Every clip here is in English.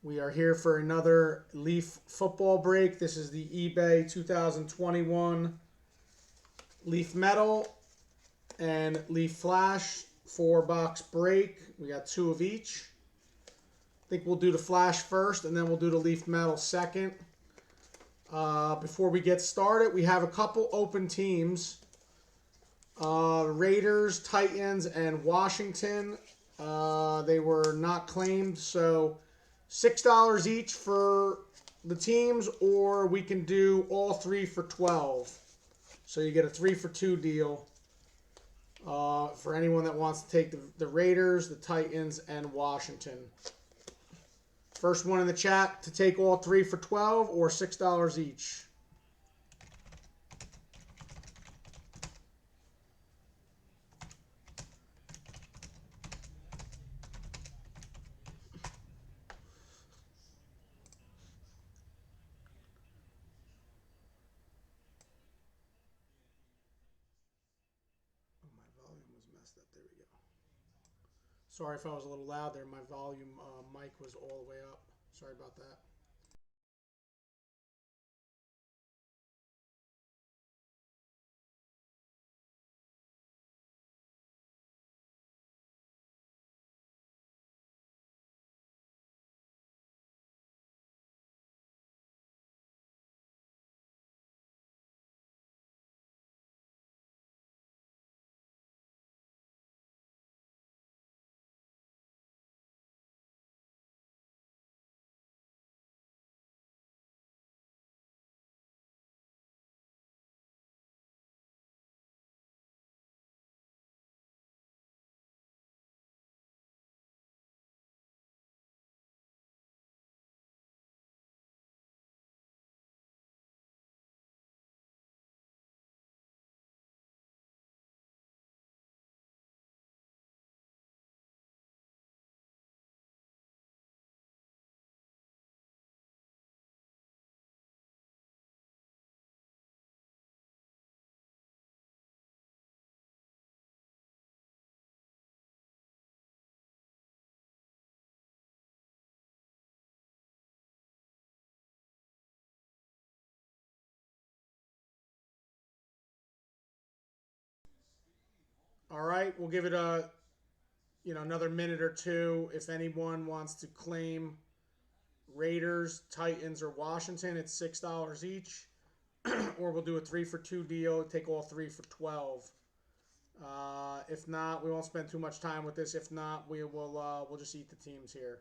We are here for another Leaf football break. This is the eBay 2021 Leaf Metal and Leaf Flash 4-box break. We got two of each. I think we'll do the Flash first and then we'll do the Leaf Metal second. Before we get started, we have a couple open teams. Raiders, Titans, and Washington. They were not claimed, so $6 each for the teams, or we can do all three for 12. So you get a 3-for-2 deal for anyone that wants to take the Raiders, the Titans, and Washington. First one in the chat to take all three for 12 or $6 each. Oh, my volume was messed up. There we go. Sorry if I was a little loud there. My volume mic was all the way up. Sorry about that. All right, we'll give it another minute or two. If anyone wants to claim Raiders, Titans, or Washington, it's $6 each. Or we'll do a 3-for-2 deal, take all three for 12. If not, we won't spend too much time with this. If not, we'll just eat the teams here.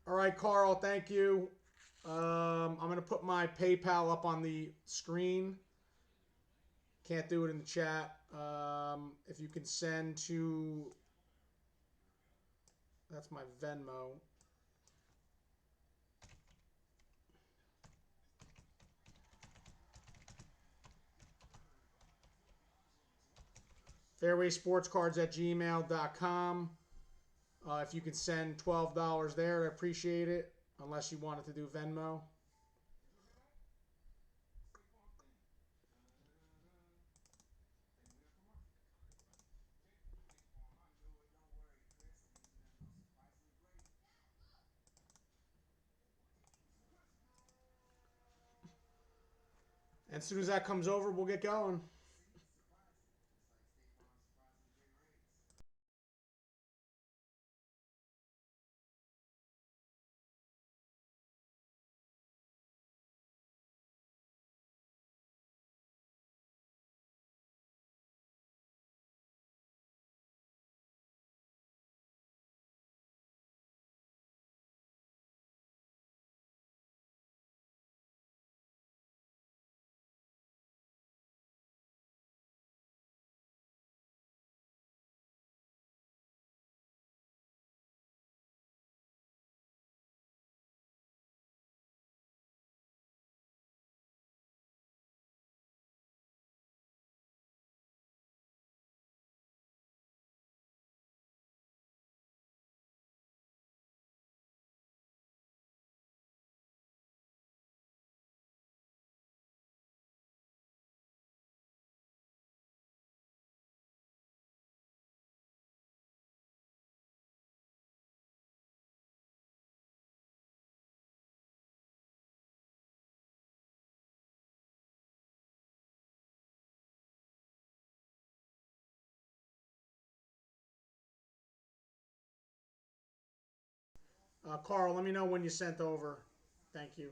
All right, Carl, thank you. I'm going to put my PayPal up on the screen. Can't do it in the chat. If you can send to, that's my Venmo. fairwaysportscards@gmail.com. If you can send $12 there, I appreciate it. Unless you wanted to do Venmo. And as soon as that comes over, we'll get going. Carl, let me know when you sent over. Thank you.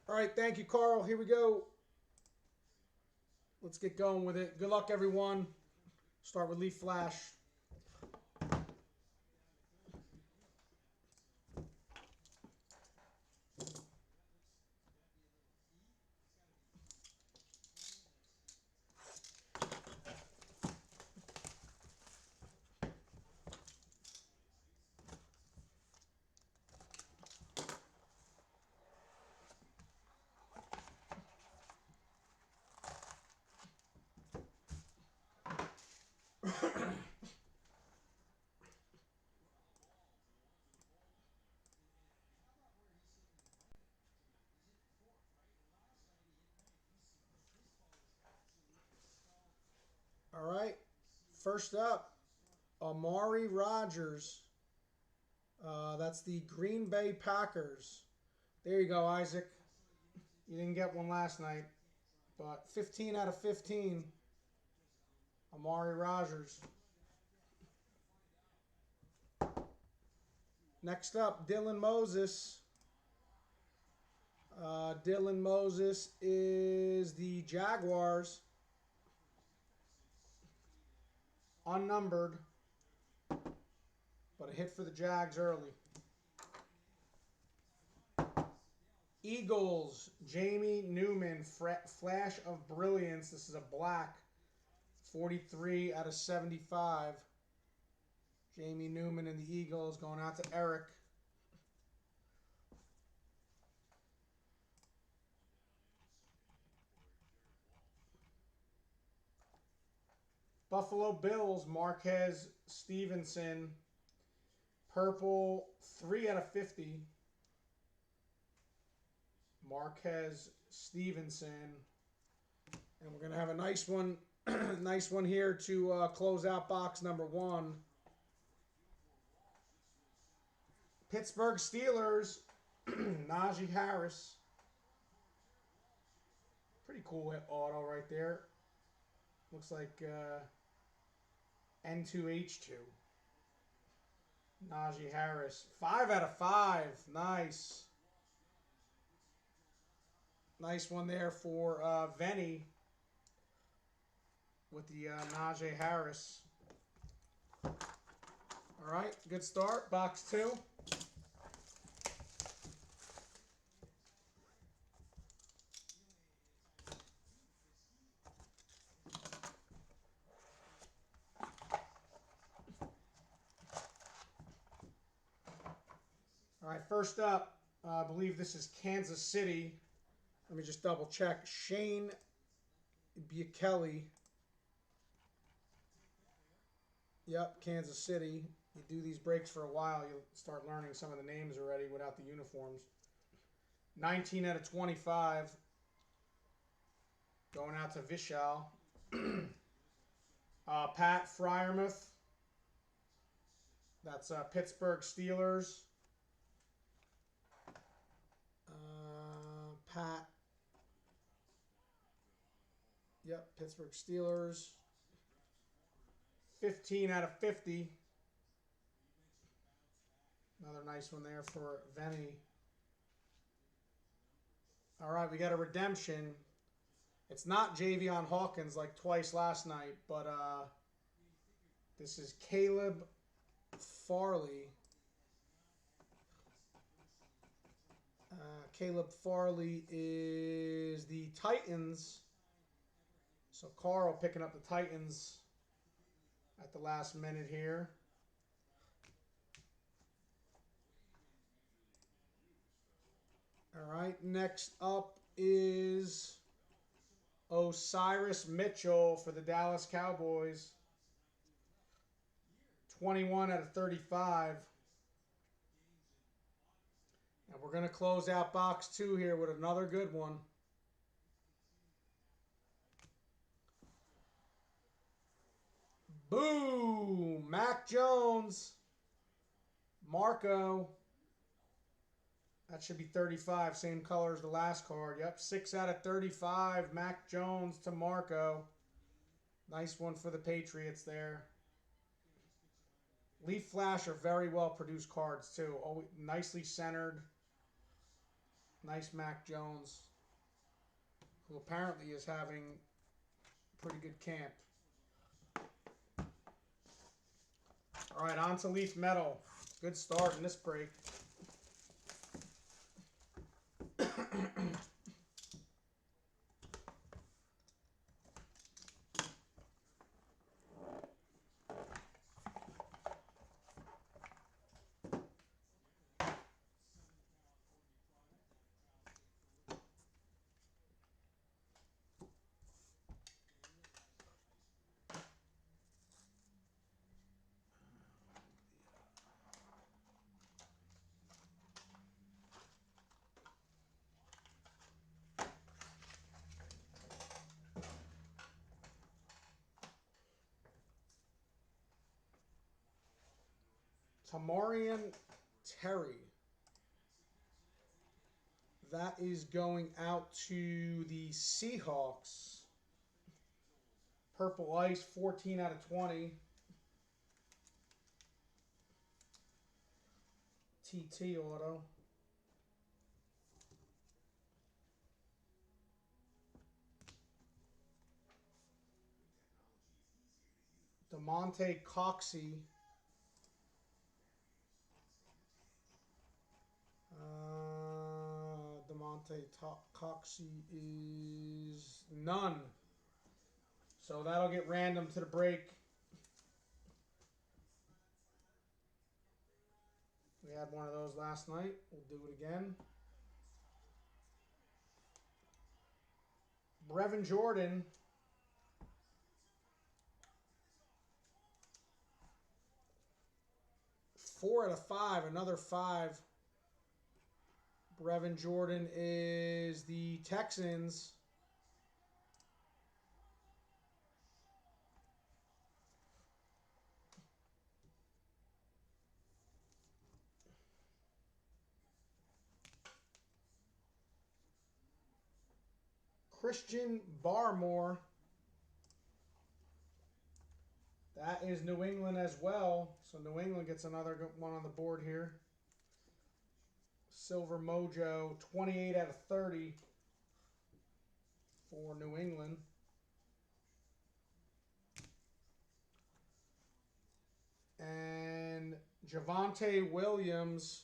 All right, thank you, Carl. Here we go. Let's get going with it. Good luck, everyone. Start with Leaf Flash. All right. First up, Amari Rogers. That's the Green Bay Packers. There you go, Isaac. You didn't get one last night, but 15 out of 15. Amari Rogers. Next up, Dylan Moses. Dylan Moses is the Jaguars. Unnumbered, but a hit for the Jags early. Eagles, Jamie Newman, Flash of Brilliance. This is a black, 43 out of 75. Jamie Newman and the Eagles going out to Eric. Buffalo Bills, Marquez Stevenson, purple, 3 out of 50. Marquez Stevenson. And we're going to have a nice one, nice one here to close out box number 1. Pittsburgh Steelers, Najee Harris. Pretty cool auto right there. Looks like N2H2. Najee Harris. 5 out of 5. Nice. Nice one there for Venny with the Najee Harris. All right, good start. Box 2. All right, first up, I believe this is Kansas City. Let me just double check. Shane Buechele. Yep, Kansas City. You do these breaks for a while, you'll start learning some of the names already without the uniforms. 19 out of 25. Going out to Vishal. Pat Freiermuth. That's Pittsburgh Steelers. Pat. Yep, Pittsburgh Steelers. 15 out of 50. Another nice one there for Venny. All right, we got a redemption. It's not Javion Hawkins like twice last night, but this is Caleb Farley. Caleb Farley is the Titans. So Carl picking up the Titans at the last minute here. All right, next up is Osiris Mitchell for the Dallas Cowboys. 21 out of 35. And we're going to close out box 2 here with another good one. Boom! Mac Jones. Marco. That should be 35. Same color as the last card. Yep, 6 out of 35. Mac Jones to Marco. Nice one for the Patriots there. Leaf Flash are very well produced cards too. Always nicely centered. Nice Mac Jones, who apparently is having a pretty good camp. All right, on to Leaf Metal. Good start in this break. Tamorrion Terry. That is going out to the Seahawks. Purple Ice, 14 out of 20. TT auto. DeMonte Coxey. DeMonte Coxey is none. So that'll get random to the break. We had one of those last night. We'll do it again. Brevin Jordan. Four out of 5. Another 5. Brevin Jordan is the Texans. Christian Barmore. That is New England as well. So New England gets another one on the board here. Silver Mojo, 28 out of 30 for New England. And Javonte Williams.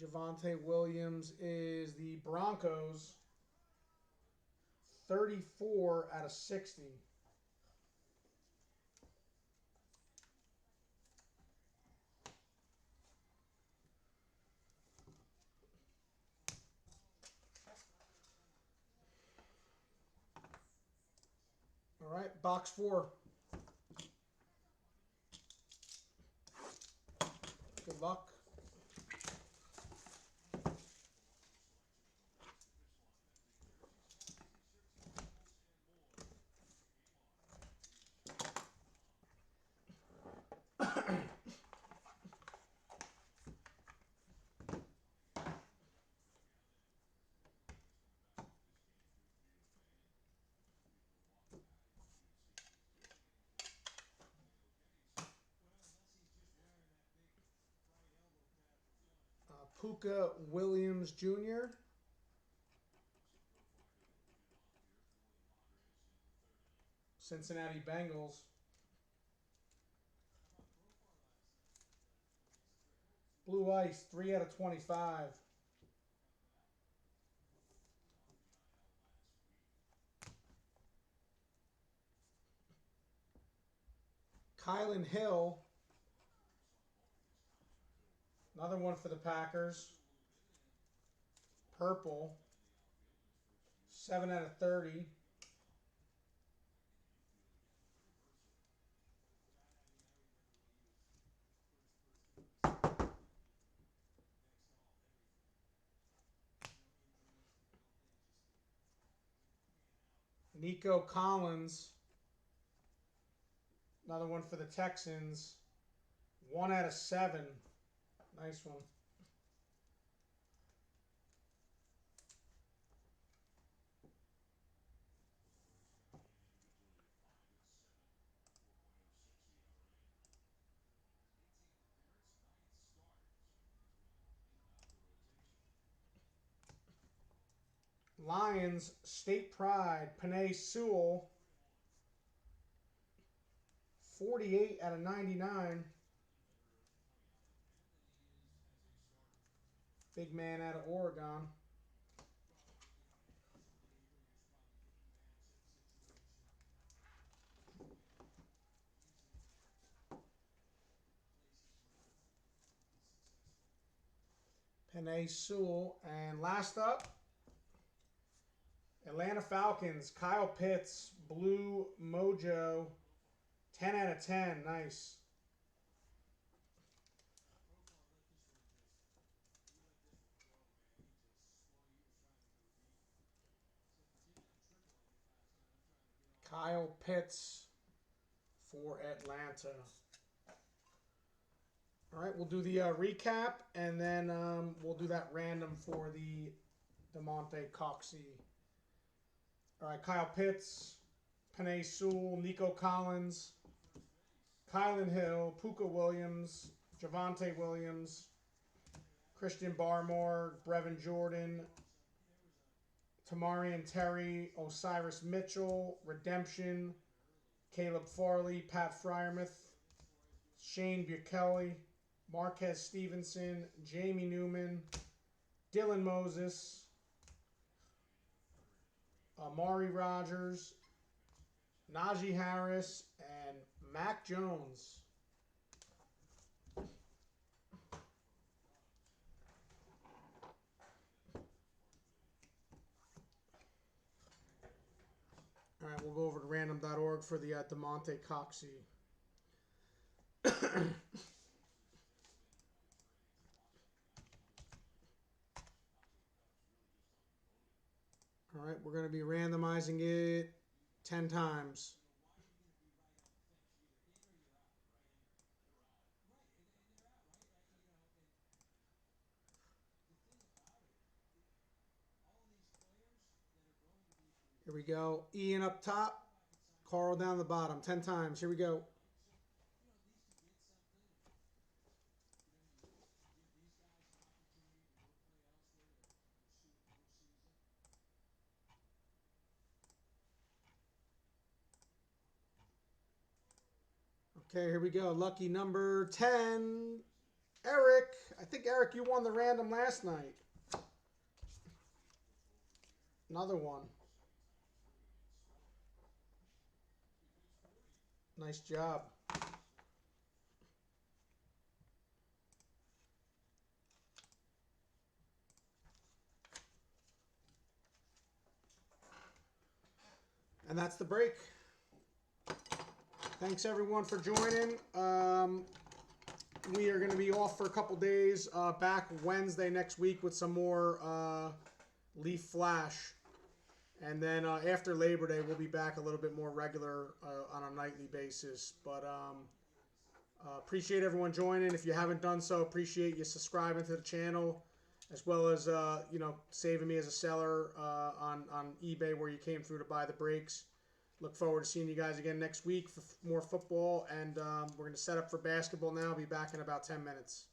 Javonte Williams is the Broncos. 34 out of 60. All right, box 4. Good luck. Puka Williams Jr. Cincinnati Bengals. Blue Ice, 3 out of 25. Kylan Hill. Another one for the Packers. Purple. 7 out of 30. Nico Collins. Another one for the Texans. 1/7. Nice one. Lions, State Pride, Penei Sewell. 48/99. Big man out of Oregon. Penei Sewell. And last up, Atlanta Falcons, Kyle Pitts, Blue Mojo. 10/10. Nice. Kyle Pitts for Atlanta. All right, we'll do the recap, and then we'll do that random for the Damonte Coxey. All right, Kyle Pitts, Penei Sewell, Nico Collins, Kylan Hill, Puka Williams, Javonte Williams, Christian Barmore, Brevin Jordan, Tamarian Terry, Osiris Mitchell, Redemption, Caleb Farley, Pat Fryermuth, Shane Bukelly, Marquez Stevenson, Jamie Newman, Dylan Moses, Amari Rogers, Najee Harris, and Mac Jones. All right, we'll go over to random.org for the Damonte Coxey. All right, we're going to be randomizing it 10 times. Here we go. Ian up top, Carl down the bottom. 10 times. Here we go. Okay, here we go. Lucky number 10. Eric. I think, Eric, you won the random last night. Another one. Nice job. And that's the break. Thanks, everyone, for joining. We are going to be off for a couple days. Back Wednesday next week with some more Leaf Flash. And then after Labor Day, we'll be back a little bit more regular on a nightly basis. But appreciate everyone joining. If you haven't done so, appreciate you subscribing to the channel, as well as saving me as a seller on eBay where you came through to buy the breaks. Look forward to seeing you guys again next week for more football. And we're going to set up for basketball now. I'll be back in about 10 minutes.